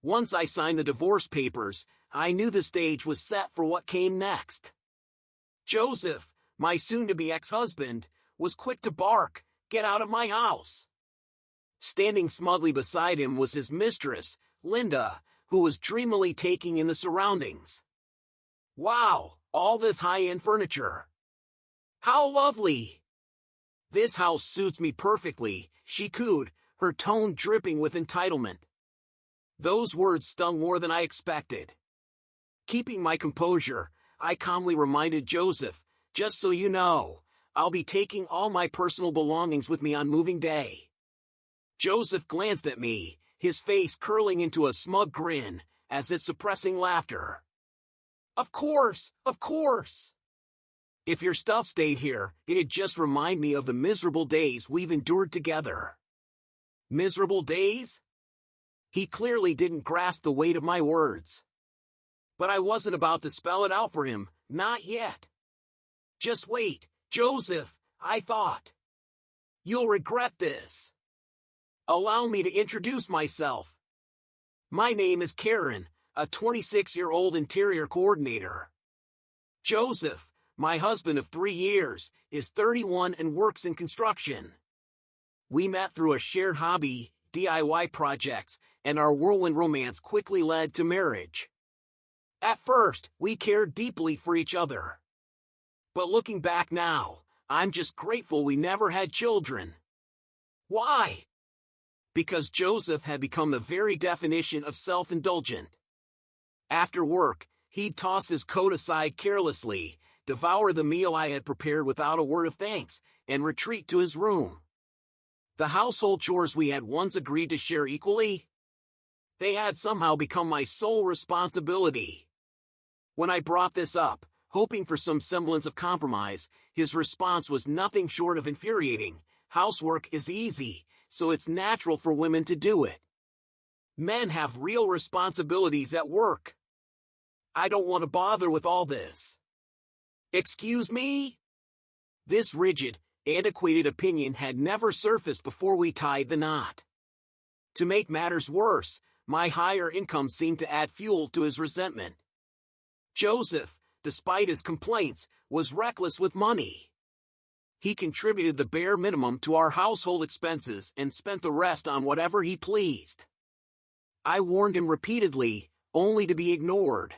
Once I signed the divorce papers, I knew the stage was set for what came next. Joseph, my soon-to-be ex-husband, was quick to bark, "Get out of my house!" Standing smugly beside him was his mistress, Linda, who was dreamily taking in the surroundings. "Wow, all this high-end furniture! How lovely! This house suits me perfectly," she cooed, her tone dripping with entitlement. Those words stung more than I expected. Keeping my composure, I calmly reminded Joseph, "Just so you know, I'll be taking all my personal belongings with me on moving day." Joseph glanced at me, his face curling into a smug grin, as if suppressing laughter. Of course! If your stuff stayed here, it'd just remind me of the miserable days we've endured together." Miserable days? He clearly didn't grasp the weight of my words. But I wasn't about to spell it out for him, not yet. "Just wait, Joseph," I thought. "You'll regret this. Allow me to introduce myself. My name is Karen, a 26-year-old interior coordinator. Joseph, my husband of 3 years, is 31 and works in construction. We met through a shared hobby, DIY projects, and our whirlwind romance quickly led to marriage. At first, we cared deeply for each other. But looking back now, I'm just grateful we never had children. Why? Because Joseph had become the very definition of self-indulgent. After work, he'd toss his coat aside carelessly, devour the meal I had prepared without a word of thanks, and retreat to his room. The household chores we had once agreed to share equally, they had somehow become my sole responsibility. When I brought this up, hoping for some semblance of compromise, his response was nothing short of infuriating. "Housework is easy, so it's natural for women to do it. Men have real responsibilities at work. I don't want to bother with all this." Excuse me? This rigid, antiquated opinion had never surfaced before we tied the knot. To make matters worse, my higher income seemed to add fuel to his resentment. Joseph, despite his complaints, was reckless with money. He contributed the bare minimum to our household expenses and spent the rest on whatever he pleased. I warned him repeatedly, only to be ignored.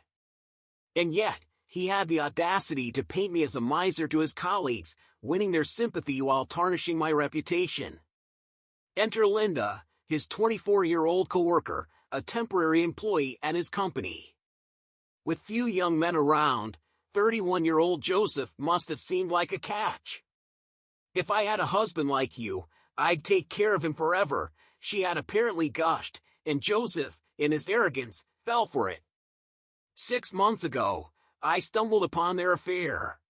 And yet, he had the audacity to paint me as a miser to his colleagues, winning their sympathy while tarnishing my reputation. Enter Linda, his 24-year-old coworker, a temporary employee at his company. With few young men around, 31-year-old Joseph must have seemed like a catch. "If I had a husband like you, I'd take care of him forever," she had apparently gushed, and Joseph, in his arrogance, fell for it. 6 months ago, I stumbled upon their affair.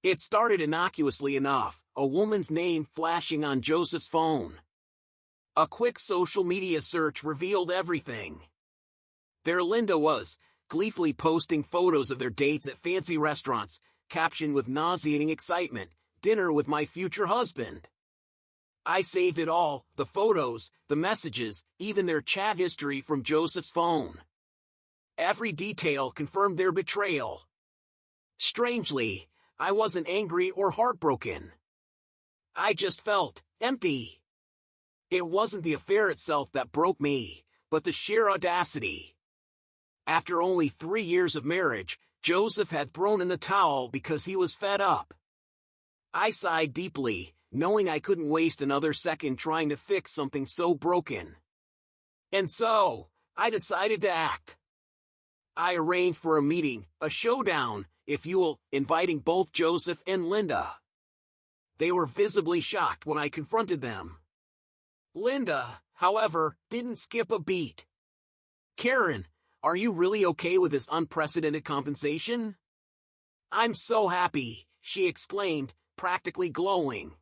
It started innocuously enough, a woman's name flashing on Joseph's phone. A quick social media search revealed everything. There Linda was, gleefully posting photos of their dates at fancy restaurants, captioned with nauseating excitement, "Dinner with my future husband." I saved it all, the photos, the messages, even their chat history from Joseph's phone. Every detail confirmed their betrayal. Strangely, I wasn't angry or heartbroken. I just felt empty. It wasn't the affair itself that broke me, but the sheer audacity. After only 3 years of marriage, Joseph had thrown in the towel because he was fed up. I sighed deeply, knowing I couldn't waste another second trying to fix something so broken. And so, I decided to act. I arranged for a meeting, a showdown, if you will, inviting both Joseph and Linda. They were visibly shocked when I confronted them. Linda, however, didn't skip a beat. "Karen, are you really okay with this unprecedented compensation?" "I'm so happy," she exclaimed, practically glowing.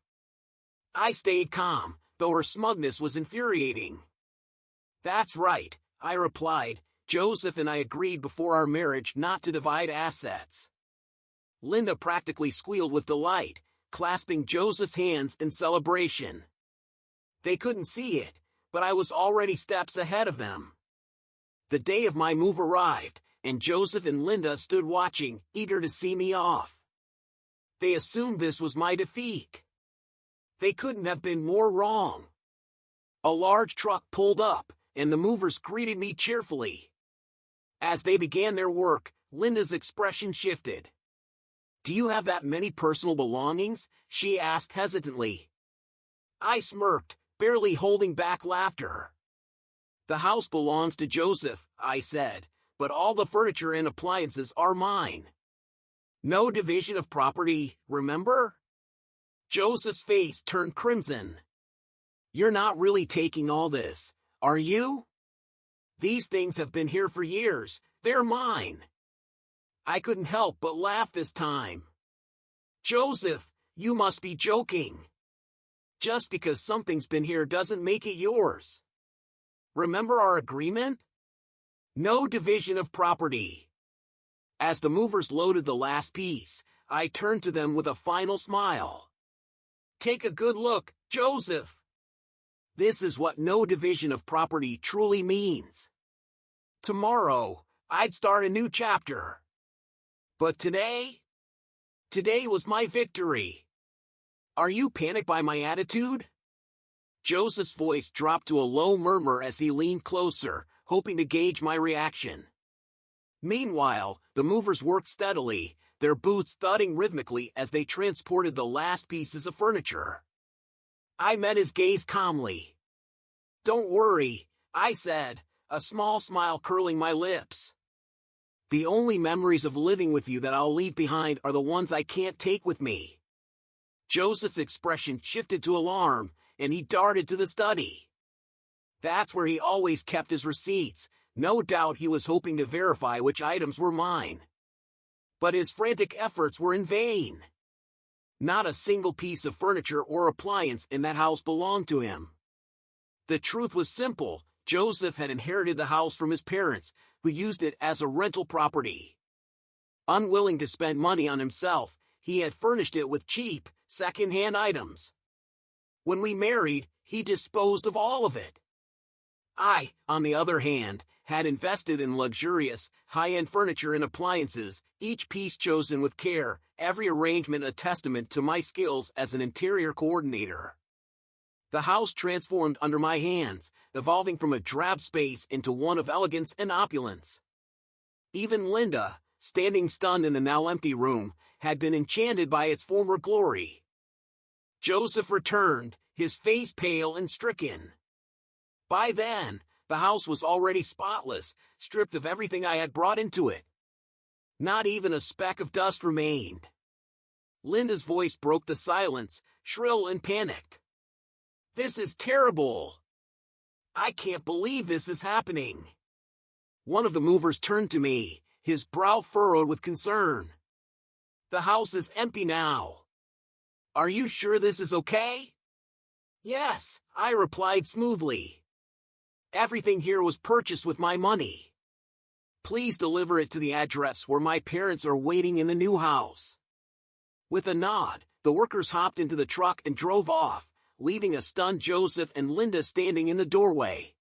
I stayed calm, though her smugness was infuriating. "That's right," I replied. "Joseph and I agreed before our marriage not to divide assets." Linda practically squealed with delight, clasping Joseph's hands in celebration. They couldn't see it, but I was already steps ahead of them. The day of my move arrived, and Joseph and Linda stood watching, eager to see me off. They assumed this was my defeat. They couldn't have been more wrong. A large truck pulled up, and the movers greeted me cheerfully. As they began their work, Linda's expression shifted. "Do you have that many personal belongings?" she asked hesitantly. I smirked, barely holding back laughter. "The house belongs to Joseph," I said, "but all the furniture and appliances are mine. No division of property, remember?" Joseph's face turned crimson. "You're not really taking all this, are you? These things have been here for years, they're mine." I couldn't help but laugh this time. "Joseph, you must be joking. Just because something's been here doesn't make it yours. Remember our agreement? No division of property." As the movers loaded the last piece, I turned to them with a final smile. "Take a good look, Joseph. This is what no division of property truly means. Tomorrow, I'd start a new chapter. But today was my victory. Are you panicked by my attitude?" Joseph's voice dropped to a low murmur as he leaned closer, hoping to gauge my reaction. Meanwhile, the movers worked steadily, their boots thudding rhythmically as they transported the last pieces of furniture. I met his gaze calmly. "Don't worry," I said, a small smile curling my lips. "The only memories of living with you that I'll leave behind are the ones I can't take with me." Joseph's expression shifted to alarm, and he darted to the study. That's where he always kept his receipts. No doubt he was hoping to verify which items were mine. But his frantic efforts were in vain. Not a single piece of furniture or appliance in that house belonged to him. The truth was simple: Joseph had inherited the house from his parents, who used it as a rental property. Unwilling to spend money on himself, he had furnished it with cheap, second-hand items. When we married, he disposed of all of it. I, on the other hand, had invested in luxurious, high-end furniture and appliances, each piece chosen with care, every arrangement a testament to my skills as an interior coordinator. The house transformed under my hands, evolving from a drab space into one of elegance and opulence. Even Linda, standing stunned in the now empty room, had been enchanted by its former glory. Joseph returned, his face pale and stricken. By then, the house was already spotless, stripped of everything I had brought into it. Not even a speck of dust remained. Linda's voice broke the silence, shrill and panicked. "This is terrible. I can't believe this is happening." One of the movers turned to me, his brow furrowed with concern. "The house is empty now. Are you sure this is okay?" "Yes," I replied smoothly. "Everything here was purchased with my money. Please deliver it to the address where my parents are waiting in the new house." With a nod, the workers hopped into the truck and drove off, leaving a stunned Joseph and Linda standing in the doorway.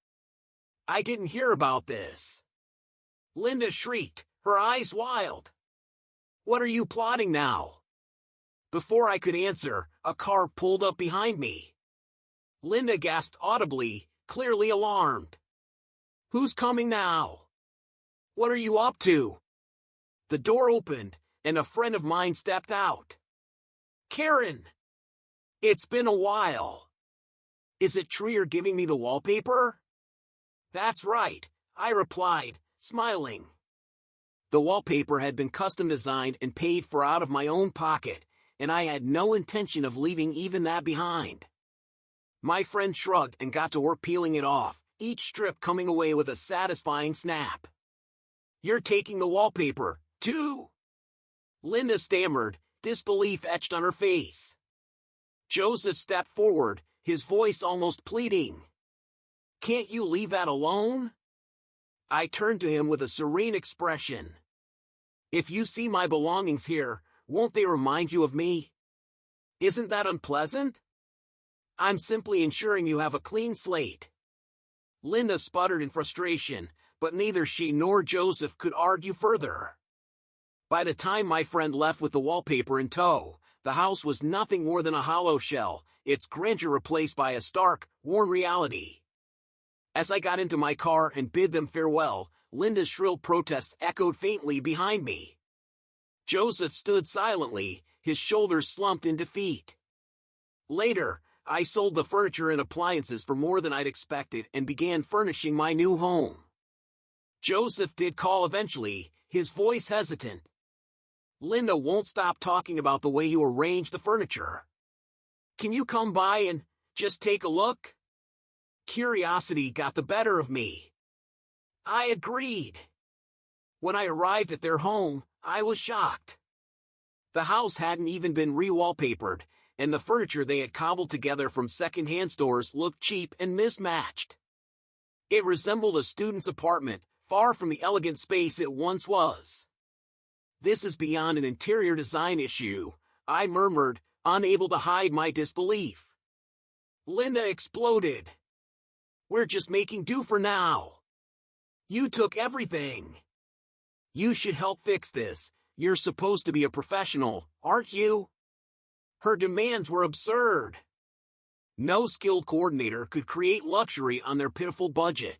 "I didn't hear about this," Linda shrieked, her eyes wild. "What are you plotting now?" Before I could answer, a car pulled up behind me. Linda gasped audibly, clearly alarmed. "Who's coming now? What are you up to?" The door opened, and a friend of mine stepped out. "Karen! It's been a while. Is it true you're giving me the wallpaper?" "That's right," I replied, smiling. The wallpaper had been custom designed and paid for out of my own pocket, and I had no intention of leaving even that behind. My friend shrugged and got to work peeling it off, each strip coming away with a satisfying snap. "You're taking the wallpaper, too?" Linda stammered, disbelief etched on her face. Joseph stepped forward, his voice almost pleading. "Can't you leave that alone?" I turned to him with a serene expression. "If you see my belongings here, won't they remind you of me? Isn't that unpleasant? I'm simply ensuring you have a clean slate." Linda sputtered in frustration, but neither she nor Joseph could argue further. By the time my friend left with the wallpaper in tow, the house was nothing more than a hollow shell, its grandeur replaced by a stark, worn reality. As I got into my car and bid them farewell, Linda's shrill protests echoed faintly behind me. Joseph stood silently, his shoulders slumped in defeat. Later, I sold the furniture and appliances for more than I'd expected and began furnishing my new home. Joseph did call eventually, his voice hesitant. Linda won't stop talking about the way you arrange the furniture. Can you come by and just take a look? Curiosity got the better of me. I agreed. When I arrived at their home, I was shocked. The house hadn't even been re-wallpapered, and the furniture they had cobbled together from second-hand stores looked cheap and mismatched. It resembled a student's apartment, far from the elegant space it once was. This is beyond an interior design issue, I murmured, unable to hide my disbelief. Linda exploded. We're just making do for now. You took everything. You should help fix this. You're supposed to be a professional, aren't you? Her demands were absurd. No skilled coordinator could create luxury on their pitiful budget.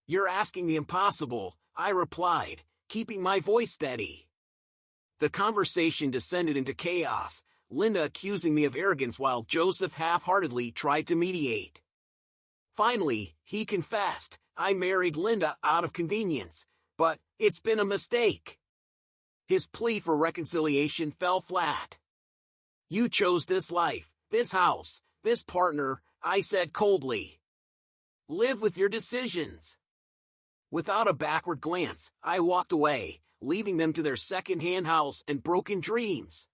You're asking the impossible, I replied, keeping my voice steady. The conversation descended into chaos, Linda accusing me of arrogance while Joseph half-heartedly tried to mediate. Finally, he confessed, I married Linda out of convenience, but it's been a mistake. His plea for reconciliation fell flat. You chose this life, this house, this partner, I said coldly. Live with your decisions. Without a backward glance, I walked away, leaving them to their second-hand house and broken dreams.